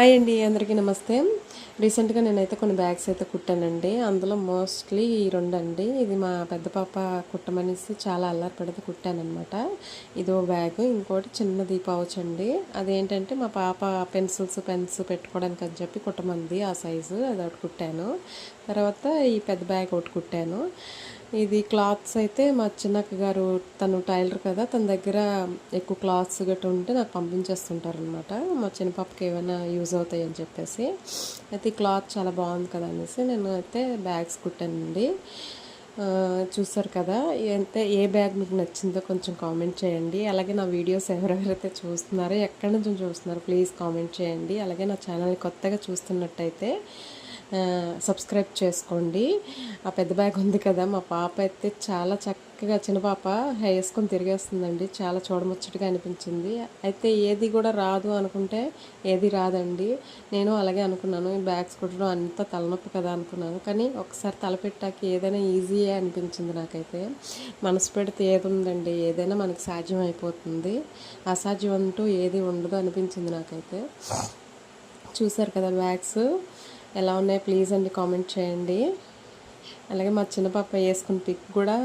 Hi అండి, అందరికీ నమస్తే. రీసెంట్గా నేనైతే కొన్ని బ్యాగ్స్ అయితే కుట్టానండి. అందులో మోస్ట్లీ ఈ రెండు అండి. ఇది మా పెద్ద పాప కుట్టమనేసి చాలా అల్లరి పెడితే కుట్టానమాట. ఇదో బ్యాగ్, ఇంకోటి చిన్నది పౌచ్ అండి. అదేంటంటే మా పాప పెన్సిల్స్ పెన్స్ పెట్టుకోవడానికి అని చెప్పి కుట్టమంది, ఆ సైజు అది ఒకటి కుట్టాను. తర్వాత ఈ పెద్ద బ్యాగ్ ఒకటి కుట్టాను. ఇది క్లాత్స్ అయితే మా చిన్నక్క గారు, తను టైలర్ కదా, తన దగ్గర ఎక్కువ క్లాత్స్ గట్రా ఉంటే నాకు పంపించేస్తుంటారనమాట. మా చిన్న పాపకి ఏమైనా యూజ్ అవుతాయి అని చెప్పేసి. అయితే ఈ క్లాత్ చాలా బాగుంది కదా అనేసి నేను అయితే బ్యాగ్స్ కుట్టానండి. చూసారు కదా. అయితే ఏ బ్యాగ్ మీకు నచ్చిందో కొంచెం కామెంట్ చేయండి. అలాగే నా వీడియోస్ ఎవరెవరైతే చూస్తున్నారో, ఎక్కడి నుంచి చూస్తున్నారో ప్లీజ్ కామెంట్ చేయండి. అలాగే నా ఛానల్ కొత్తగా చూస్తున్నట్టయితే సబ్స్క్రైబ్ చేసుకోండి. ఆ పెద్ద బ్యాగ్ ఉంది కదా, మా పాప అయితే చాలా చక్కగా, చిన్న పాప వేసుకొని తిరిగేస్తుందండి. చాలా చూడముచ్చటగా అనిపించింది. అయితే ఏది కూడా రాదు అనుకుంటే ఏది రాదండి. నేను అలాగే అనుకున్నాను, ఈ బ్యాగ్స్ కుట్టడం అంత తలనొప్పి కదా అనుకున్నాను. కానీ ఒకసారి తలపెట్టాక ఏదైనా ఈజీయే అనిపించింది నాకైతే. మనసు పెడితే ఏది ఉందండి, ఏదైనా మనకి సాధ్యం అయిపోతుంది. అసాధ్యం అంటూ ఏది ఉండదు అనిపించింది నాకైతే. చూసారు కదా బ్యాగ్స్ ఎలా ఉన్నాయో ప్లీజ్ అండి కామెంట్ చేయండి. అలాగే మా చిన్న పాప వేసుకున్న పిక్ కూడా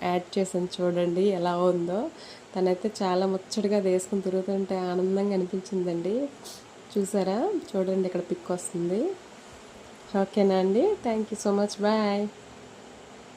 యాడ్ చేసాను, చూడండి ఎలా ఉందో. తనైతే చాలా ముచ్చటగా అది వేసుకుని తిరుగుతుంటే ఆనందంగా అనిపించిందండి. చూసారా, చూడండి ఇక్కడ పిక్ వస్తుంది. ఓకేనా అండి, thank you so much, bye.